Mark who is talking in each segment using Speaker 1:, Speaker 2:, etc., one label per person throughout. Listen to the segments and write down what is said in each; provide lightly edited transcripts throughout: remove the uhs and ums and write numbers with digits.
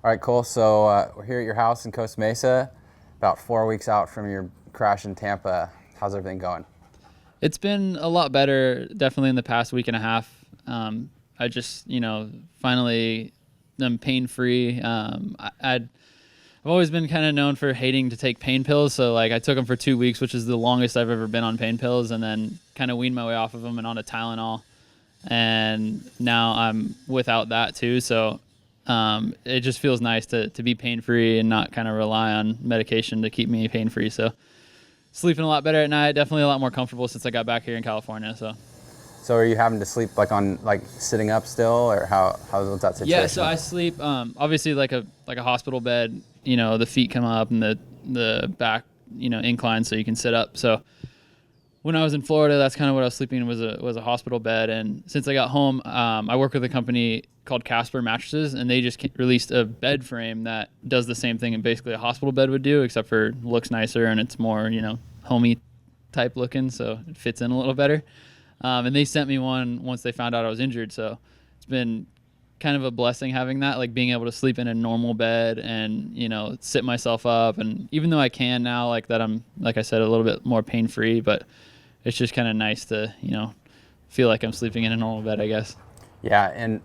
Speaker 1: All right, cool. So we're here at your house in Costa Mesa, about 4 weeks out from your crash in Tampa. How's everything going?
Speaker 2: It's been a lot better, definitely in the past week and a half. I just, finally am pain free. I've always been kind of known for hating to take pain pills. So like I took them for 2 weeks, which is the longest I've ever been on pain pills, and then kind of weaned my way off of them and onto Tylenol. And now I'm without that too. So it just feels nice to be pain free and not kind of rely on medication to keep me pain free. So sleeping a lot better at night, definitely a lot more comfortable since I got back here in California.
Speaker 1: So are you having to sleep like on sitting up still, or how's that situation?
Speaker 2: Yeah, so I sleep obviously like a hospital bed. The feet come up and the back incline so you can sit up. So when I was in Florida, that's kind of what I was sleeping in, was a hospital bed. And since I got home, I work with a company called Casper Mattresses, and they just released a bed frame that does the same thing and basically a hospital bed would do, except for looks nicer and it's more homey type looking, so it fits in a little better. And they sent me one once they found out I was injured. So it's been kind of a blessing having that, like being able to sleep in a normal bed and sit myself up. And even though I can now, like that, I'm, like I said, a little bit more pain free, but it's just kind of nice to feel like I'm sleeping in a normal bed, I guess.
Speaker 1: Yeah, and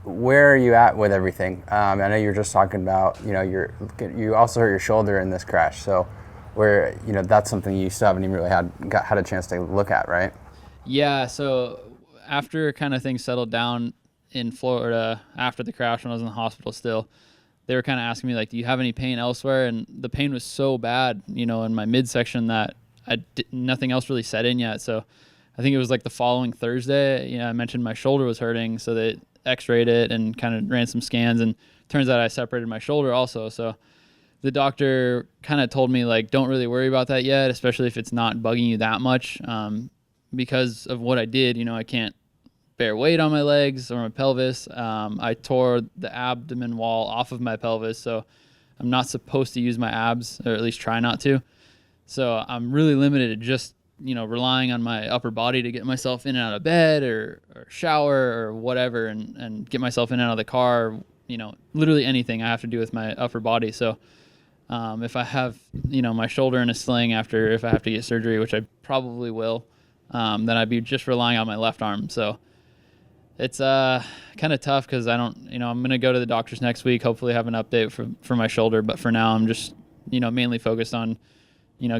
Speaker 1: where are you at with everything? I know you were just talking about you also hurt your shoulder in this crash, so where that's something you still haven't even really had a chance to look at, right?
Speaker 2: Yeah, so after kind of things settled down in Florida after the crash, when I was in the hospital still, they were kind of asking me, like, do you have any pain elsewhere? And the pain was so bad, in my midsection that nothing else really set in yet. So I think it was like the following Thursday, I mentioned my shoulder was hurting, so they x-rayed it and kind of ran some scans, and turns out I separated my shoulder also. So the doctor kind of told me, like, don't really worry about that yet, especially if it's not bugging you that much. Because of what I did, I can't bear weight on my legs or my pelvis. I tore the abdomen wall off of my pelvis, so I'm not supposed to use my abs, or at least try not to. So I'm really limited to just, relying on my upper body to get myself in and out of bed or shower or whatever, and get myself in and out of the car, literally anything I have to do with my upper body. So if I have, my shoulder in a sling if I have to get surgery, which I probably will, then I'd be just relying on my left arm. So it's kind of tough because I don't, I'm going to go to the doctors next week, hopefully have an update for my shoulder. But for now, I'm just, mainly focused on,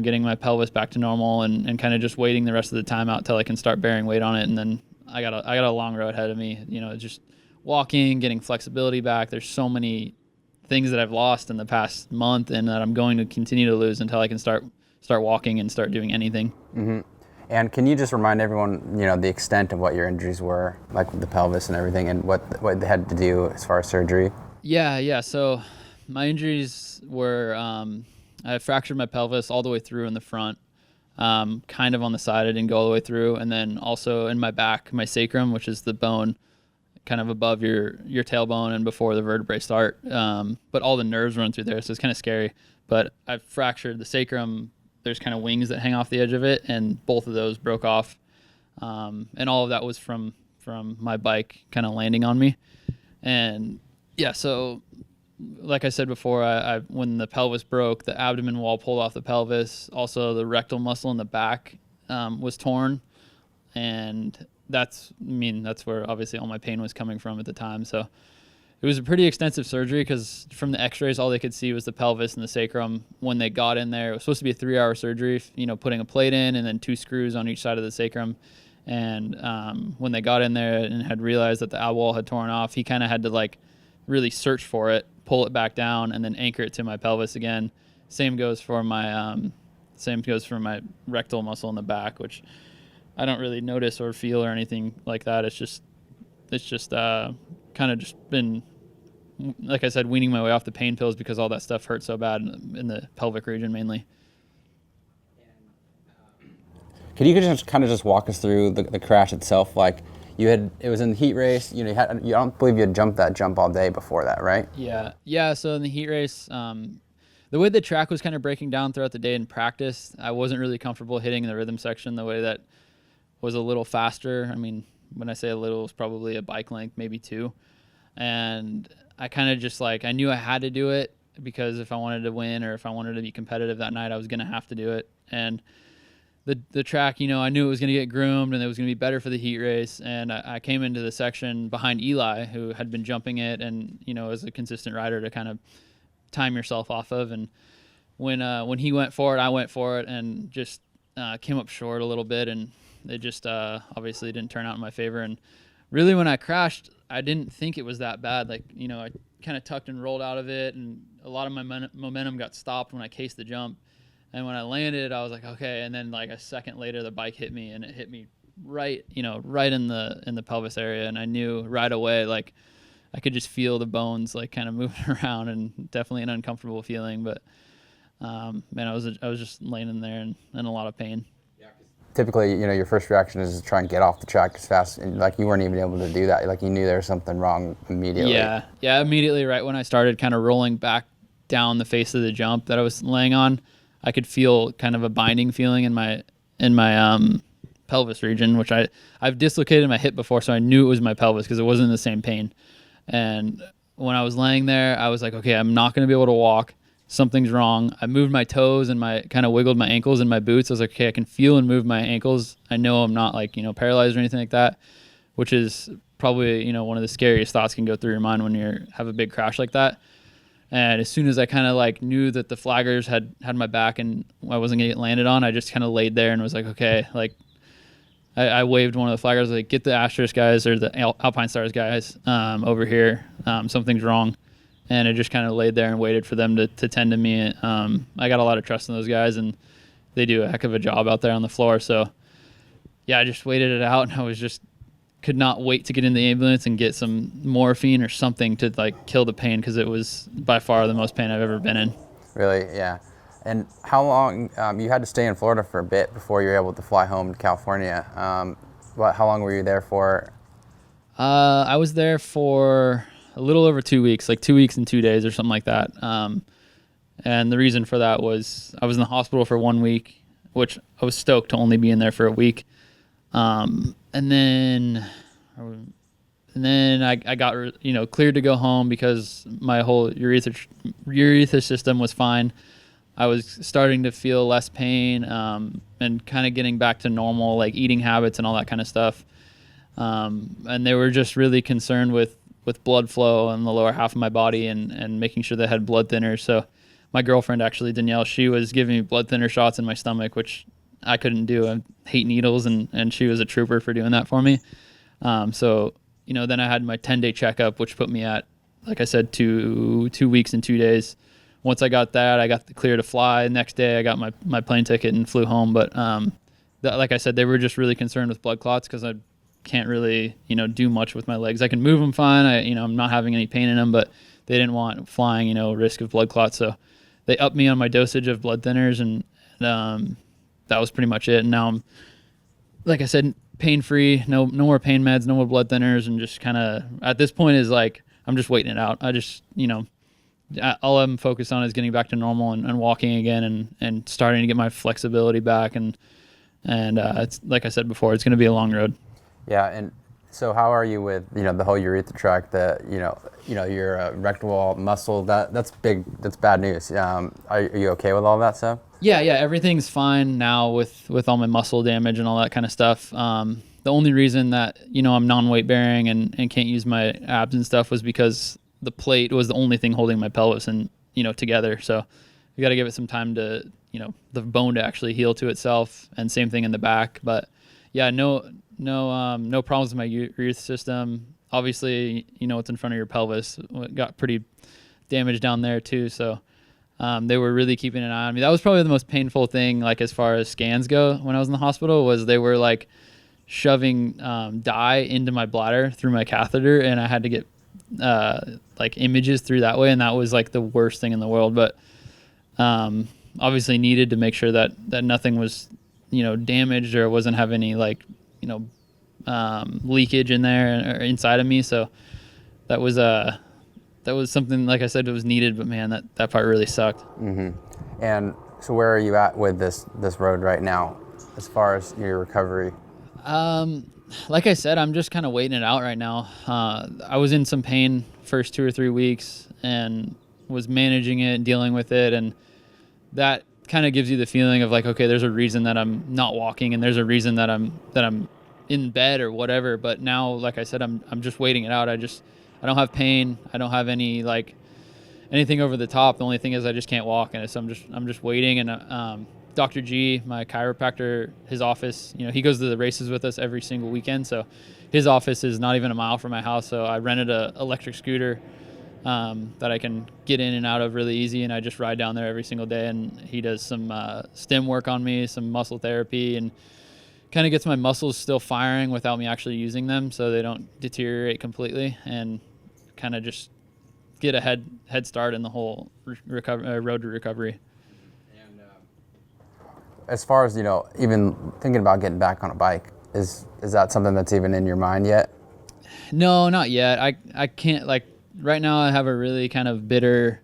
Speaker 2: getting my pelvis back to normal and kind of just waiting the rest of the time out till I can start bearing weight on it. And then I got a long road ahead of me, just walking, getting flexibility back. There's so many things that I've lost in the past month and that I'm going to continue to lose until I can start walking and start doing anything.
Speaker 1: Mm-hmm. And can you just remind everyone, the extent of what your injuries were, like with the pelvis and everything, and what they had to do as far as surgery?
Speaker 2: Yeah. So my injuries were, I fractured my pelvis all the way through in the front, kind of on the side. I didn't go all the way through. And then also in my back, my sacrum, which is the bone kind of above your tailbone and before the vertebrae start. But all the nerves run through there, so it's kind of scary. But I fractured the sacrum. There's kind of wings that hang off the edge of it, and both of those broke off. And all of that was from my bike kind of landing on me. And yeah, so like I said before, I when the pelvis broke, the abdomen wall pulled off the pelvis. Also, the rectal muscle in the back was torn, and that's where obviously all my pain was coming from at the time. So it was a pretty extensive surgery because from the x-rays, all they could see was the pelvis and the sacrum. When they got in there, it was supposed to be a 3-hour surgery, putting a plate in and then 2 screws on each side of the sacrum. And when they got in there and had realized that the ab wall had torn off, he kind of had to really search for it, pull it back down, and then anchor it to my pelvis again. Same goes for my rectal muscle in the back, which I don't really notice or feel or anything like that. It's just kind of just been, like I said, weaning my way off the pain pills because all that stuff hurt so bad in the pelvic region mainly.
Speaker 1: Could you just kind of just walk us through the crash itself? Like it was in the heat race. I don't believe you had jumped that jump all day before that, right?
Speaker 2: Yeah. So in the heat race, the way the track was kind of breaking down throughout the day in practice, I wasn't really comfortable hitting the rhythm section the way that was a little faster. I mean, when I say a little, it's probably a bike length, maybe 2. And I kind of just like, I knew I had to do it because if I wanted to win or if I wanted to be competitive that night, I was going to have to do it. And the track, you know, I knew it was going to get groomed and it was going to be better for the heat race. And I came into the section behind Eli, who had been jumping it and, you know, is a consistent rider to kind of time yourself off of. And when he went for it, I went for it and just came up short a little bit. And it just obviously didn't turn out in my favor. And really when I crashed, I didn't think it was that bad. Like, you know, I kind of tucked and rolled out of it. And a lot of my momentum got stopped when I cased the jump. And when I landed, I was like, okay. And then like a second later, the bike hit me and it hit me right in the pelvis area. And I knew right away, like I could just feel the bones like kind of moving around, and definitely an uncomfortable feeling. But man, I was just laying in there and in a lot of pain.
Speaker 1: Typically, you know, your first reaction is to try and get off the track as fast, and like you weren't even able to do that. Like you knew there was something wrong immediately.
Speaker 2: Yeah, immediately right when I started kind of rolling back down the face of the jump that I was laying on, I could feel kind of a binding feeling in my pelvis region, which I've dislocated my hip before, so I knew it was my pelvis because it wasn't the same pain. And when I was laying there, I was like, okay, I'm not going to be able to walk. Something's wrong. I moved my toes and kind of wiggled my ankles in my boots. I was like, okay, I can feel and move my ankles. I know I'm not like, you know, paralyzed or anything like that, which is probably, you know, one of the scariest thoughts can go through your mind when you have a big crash like that. And as soon as I kind of like knew that the flaggers had my back and I wasn't going to get landed on, I just kind of laid there and was like, okay, like I waved one of the flaggers, like, get the Asterisk guys or the Alpine Stars guys over here. Something's wrong. And I just kind of laid there and waited for them to tend to me. I got a lot of trust in those guys, and they do a heck of a job out there on the floor. So, yeah, I just waited it out, and I was just could not wait to get in the ambulance and get some morphine or something to like kill the pain, because it was by far the most pain I've ever been in.
Speaker 1: Really, yeah. And how long, you had to stay in Florida for a bit before you were able to fly home to California. How long were you there for?
Speaker 2: I was there for a little over 2 weeks, like 2 weeks and 2 days or something like that. And the reason for that was I was in the hospital for 1 week, which I was stoked to only be in there for a week. And then I got, you know, cleared to go home because my whole urethra system was fine. I was starting to feel less pain, and kind of getting back to normal, like eating habits and all that kind of stuff. And they were just really concerned with blood flow in the lower half of my body and making sure they had blood thinners. So my girlfriend, actually, Danielle, she was giving me blood thinner shots in my stomach, which I couldn't do. I hate needles, and she was a trooper for doing that for me. So, you know, then I had my 10-day checkup, which put me at, like I said, 2 weeks and 2 days. Once I got that, I got the clear to fly. Next day, I got my plane ticket and flew home. But like I said, they were just really concerned with blood clots because I can't really, you know, do much with my legs. I can move them fine. I'm not having any pain in them, but they didn't want flying, you know, risk of blood clots. So they upped me on my dosage of blood thinners, and that was pretty much it. And now I'm, like I said, pain-free, no more pain meds, no more blood thinners, and just kind of at this point is like I'm just waiting it out. I just, you know, all I'm focused on is getting back to normal and walking again and starting to get my flexibility back. And it's like I said before, it's going to be a long road.
Speaker 1: Yeah, and so how are you with, you know, the whole urethra tract, your rectal wall muscle? That's big. That's bad news. Are you okay with all that stuff?
Speaker 2: Yeah, everything's fine now with all my muscle damage and all that kind of stuff. The only reason that, you know, I'm non-weight bearing and can't use my abs and stuff was because the plate was the only thing holding my pelvis and, you know, together. So you got to give it some time to, you know, the bone to actually heal to itself, and same thing in the back. But yeah, no problems with my urethra system. Obviously, you know, what's in front of your pelvis. It got pretty damaged down there too. So they were really keeping an eye on me. That was probably the most painful thing, like as far as scans go when I was in the hospital, was they were like shoving dye into my bladder through my catheter, and I had to get like images through that way, and that was like the worst thing in the world. But obviously needed to make sure that nothing was, you know, damaged or wasn't have any like, you know, leakage in there or inside of me. So that was something, like I said, it was needed, but man, that part really sucked.
Speaker 1: Mm-hmm. And so where are you at with this road right now as far as your recovery?
Speaker 2: Like I said, I'm just kind of waiting it out right now. I was in some pain first 2 or 3 weeks and was managing it and dealing with it. And that kind of gives you the feeling of like, okay, there's a reason that I'm not walking, and there's a reason that I'm in bed or whatever. But now, like I said, I'm just waiting it out. I don't have pain. I don't have any like anything over the top. The only thing is I just can't walk, and so I'm just waiting. And Dr. G, my chiropractor, his office, he goes to the races with us every single weekend. So his office is not even a mile from my house. So I rented a electric scooter that I can get in and out of really easy, and I just ride down there every single day. And he does some stem work on me, some muscle therapy, and kind of gets my muscles still firing without me actually using them, so they don't deteriorate completely, and kind of just get a head start in the whole road to recovery.
Speaker 1: And as far as even thinking about getting back on a bike, is that something that's even in your mind yet?
Speaker 2: No, not yet. I can't, like, right now I have a really kind of bitter,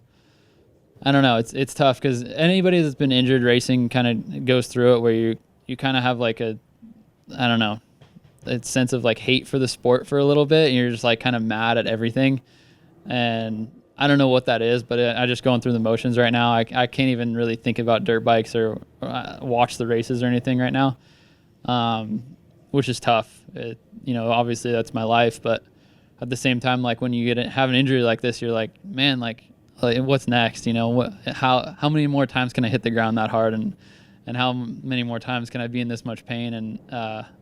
Speaker 2: I don't know, it's tough because anybody that's been injured racing kind of goes through it where you kind of have like a, I don't know, a sense of like hate for the sport for a little bit, and you're just like kind of mad at everything. And I don't know what that is, but I just going through the motions right now. I can't even really think about dirt bikes or watch the races or anything right now, which is tough. Obviously that's my life, but at the same time, like when you have an injury like this, you're like, man, like what's next? How many more times can I hit the ground that hard, and how many more times can I be in this much pain? And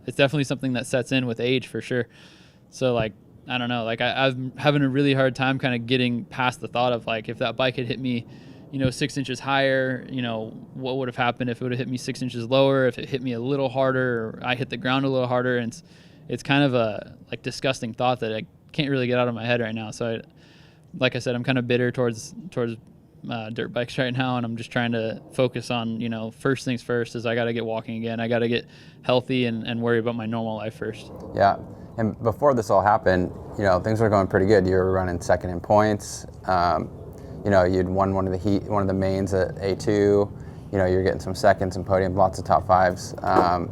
Speaker 2: it's definitely something that sets in with age for sure. So like, I don't know, like I'm having a really hard time kind of getting past the thought of like, if that bike had hit me, 6 inches higher, what would have happened if it would have hit me 6 inches lower, if it hit me a little harder, or I hit the ground a little harder. And it's kind of a like disgusting thought that I can't really get out of my head right now. So like I said, I'm kind of bitter towards dirt bikes right now, and I'm just trying to focus on, first things first is I got to get walking again. I got to get healthy and worry about my normal life first.
Speaker 1: Yeah. And before this all happened, things were going pretty good. You were running second in points. You'd won one of the mains at A2. You're getting some seconds and podiums, lots of top fives. How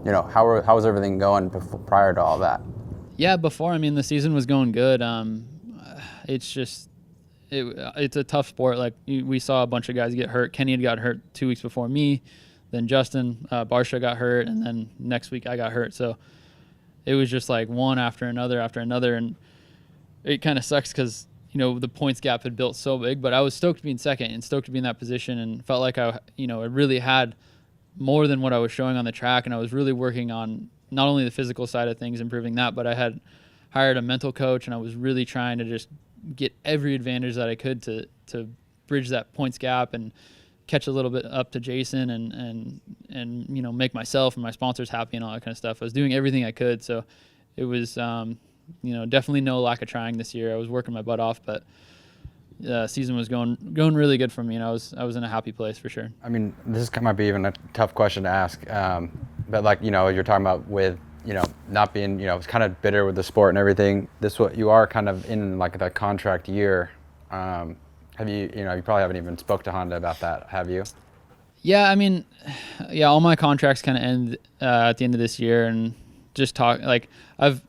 Speaker 1: was everything going prior to all that?
Speaker 2: Yeah, before, the season was going good. It's just, it's a tough sport. Like we saw a bunch of guys get hurt. Kenny had got hurt 2 weeks before me. Then Justin, Barsha got hurt. And then next week I got hurt. So it was just like one after another. And it kind of sucks because, the points gap had built so big, but I was stoked to be in second and stoked to be in that position, and felt like I really had more than what I was showing on the track. And I was really working on not only the physical side of things, improving that, but I had hired a mental coach, and I was really trying to just get every advantage that I could to bridge that points gap and catch a little bit up to Jason and make myself and my sponsors happy and all that kind of stuff. I was doing everything I could. So it was, definitely no lack of trying this year. I was working my butt off, but season was going really good for me, and I was in a happy place for sure.
Speaker 1: This might be even a tough question to ask, but like, you're talking about with, not being, it's kind of bitter with the sport and everything. You are kind of in like that contract year. Have you, you probably haven't even spoke to Honda about that, have you?
Speaker 2: Yeah, all my contracts kind of end at the end of this year, and just like I've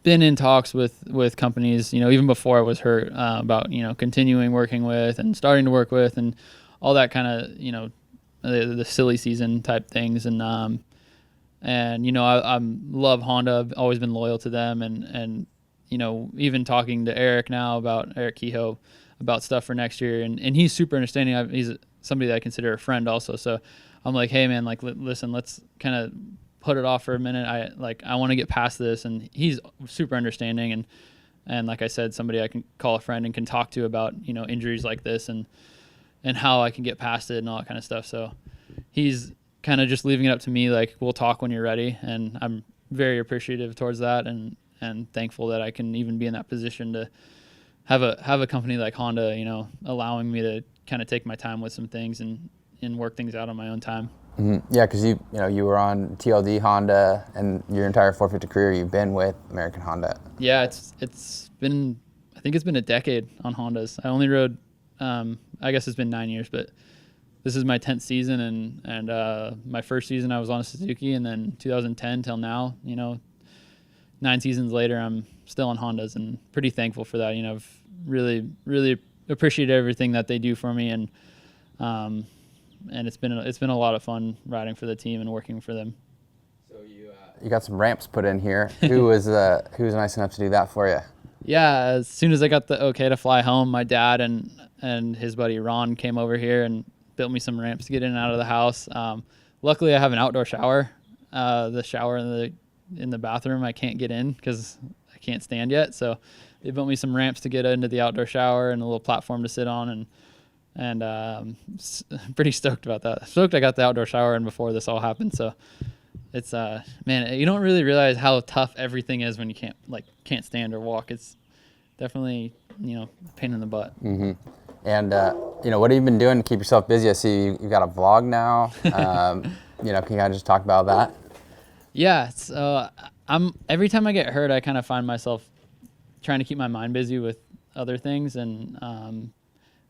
Speaker 2: been in talks with companies, even before I was hurt, about, continuing working with and starting to work with and all that kind of, the silly season type things. And I love Honda. I've always been loyal to them. And even talking to Eric now about Eric Kehoe about stuff for next year. And he's super understanding. He's somebody that I consider a friend also. So I'm like, hey man, like, listen, let's kind of put it off for a minute. I want to get past this. And he's super understanding. And like I said, somebody I can call a friend and can talk to about, injuries like this and how I can get past it and all that kind of stuff. So he's kind of just leaving it up to me. Like, we'll talk when you're ready. And I'm very appreciative towards that. And thankful that I can even be in that position to have a company like Honda, allowing me to kind of take my time with some things and work things out on my own time.
Speaker 1: Mm-hmm. Yeah, because you were on TLD Honda, and your entire 450 career you've been with American Honda.
Speaker 2: Yeah, it's been, I think it's been a decade on Hondas. I only rode, I guess it's been 9 years, but this is my 10th season, and my first season I was on a Suzuki, and then 2010 till now, 9 seasons later, I'm still on Hondas, and pretty thankful for that. I've really appreciated everything that they do for me, and it's been a lot of fun riding for the team and working for them.
Speaker 1: So you got some ramps put in here. Who was nice enough to do that for you?
Speaker 2: Yeah, as soon as I got the okay to fly home, my dad and his buddy Ron came over here and built me some ramps to get in and out of the house. Luckily, I have an outdoor shower. The shower in the bathroom I can't get in because I can't stand yet. So they built me some ramps to get into the outdoor shower and a little platform to sit on, and I'm pretty stoked about that. Stoked I got the outdoor shower in before this all happened. So it's man, you don't really realize how tough everything is when you can't stand or walk. It's definitely a pain in the butt.
Speaker 1: Mm-hmm. And what have you been doing to keep yourself busy? I see you've got a vlog now. Can you kind of just talk about that?
Speaker 2: Yeah, so every time I get hurt, I kind of find myself trying to keep my mind busy with other things, and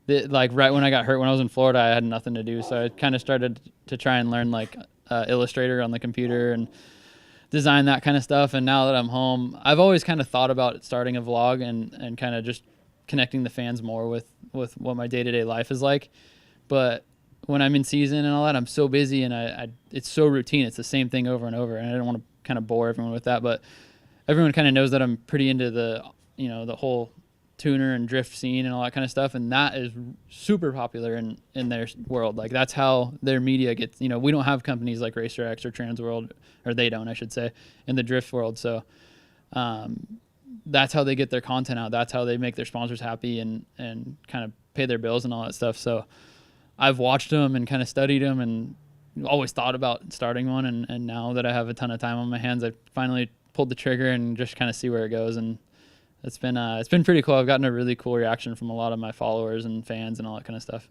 Speaker 2: right when I got hurt when I was in Florida, I had nothing to do, so I kind of started to try and learn Illustrator on the computer and design that kind of stuff. And now that I'm home, I've always kind of thought about starting a vlog and kind of just connecting the fans more with what my day-to-day life is like. But when I'm in season and all that, I'm so busy, and it's so routine. It's the same thing over and over, and I don't want to kind of bore everyone with that, but everyone kind of knows that I'm pretty into the whole tuner and drift scene and all that kind of stuff, and that is super popular in their world. Like, that's how their media gets. We don't have companies like Racer X or Transworld, or they don't, I should say, in the drift world. So that's how they get their content out. That's how they make their sponsors happy and kind of pay their bills and all that stuff. So I've watched them and kind of studied them and always thought about starting one. And now that I have a ton of time on my hands, I finally pulled the trigger and just kind of see where it goes. And it's been pretty cool. I've gotten a really cool reaction from a lot of my followers and fans and all that kind of stuff.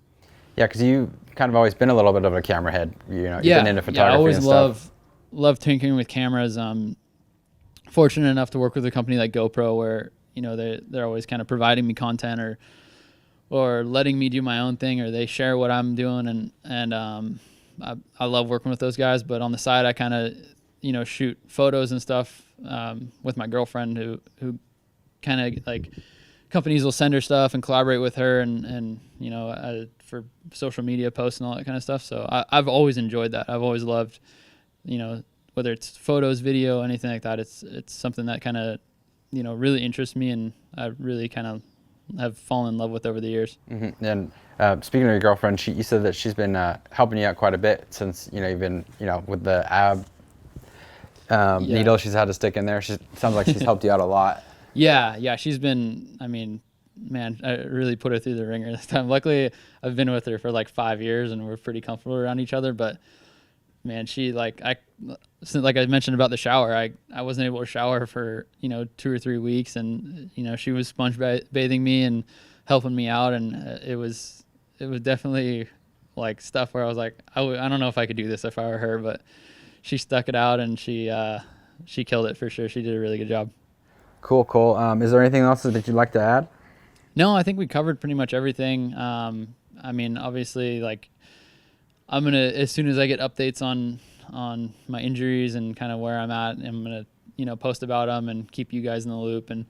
Speaker 1: Yeah, because you kind of always been a little bit of a camera head. You've been into photography.
Speaker 2: I always
Speaker 1: and stuff.
Speaker 2: love tinkering with cameras. Fortunate enough to work with a company like GoPro, where they're always kind of providing me content or letting me do my own thing, or they share what I'm doing, and I love working with those guys. But on the side, I kind of shoot photos and stuff with my girlfriend, who kind of companies will send her stuff and collaborate with her and for social media posts and all that kind of stuff. So I've always enjoyed that. I've always loved whether it's photos, video, anything like that. It's something that kind of really interests me, and I really kind of have fallen in love with over the years.
Speaker 1: Mm-hmm. And speaking of your girlfriend, you said that she's been helping you out quite a bit since you've been with the ab needle she's had to stick in there. Sounds like she's helped you out a lot.
Speaker 2: Yeah, she's been. I mean, man, I really put her through the ringer this time. Luckily, I've been with her for 5 years, and we're pretty comfortable around each other. But man, she like I mentioned about the shower, I wasn't able to shower for 2 or 3 weeks, and she was sponge bathing me and helping me out, and it was definitely stuff where I was like, I don't know if I could do this if I were her, but she stuck it out, and she killed it for sure. She did a really good job.
Speaker 1: Cool. Is there anything else that you'd like to add?
Speaker 2: No, I think we covered pretty much everything. I mean, obviously, I'm gonna, as soon as I get updates on my injuries and kind of where I'm at, I'm gonna post about them and keep you guys in the loop and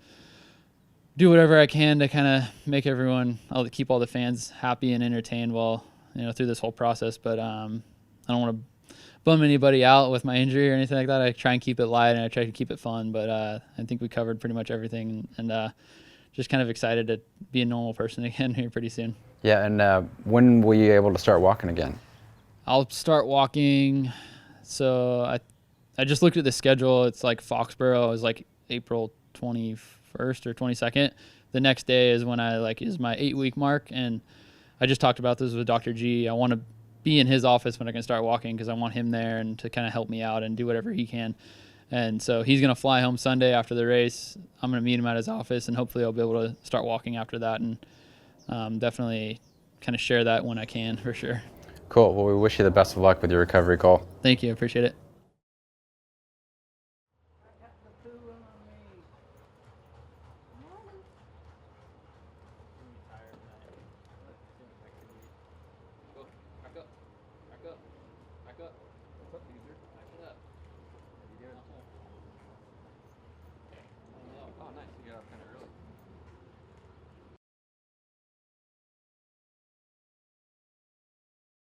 Speaker 2: do whatever I can to kind of make I'll keep all the fans happy and entertained while through this whole process. But I don't want to bum anybody out with my injury or anything like that. I try and keep it light, and I try to keep it fun, but I think we covered pretty much everything, and just kind of excited to be a normal person again here pretty soon. Yeah,
Speaker 1: and when will you be able to start walking again?
Speaker 2: I'll start walking, so I just looked at the schedule. It's Foxborough is April 21st or 22nd. The next day is when is my 8-week mark, and I just talked about this with Dr. G. I want to be in his office when I can start walking, because I want him there and to kind of help me out and do whatever he can. And so he's going to fly home Sunday after the race. I'm going to meet him at his office, and hopefully I'll be able to start walking after that, and definitely kind of share that when I can, for sure.
Speaker 1: Cool. Well, we wish you the best of luck with your recovery, Cole.
Speaker 2: Thank you. Appreciate it.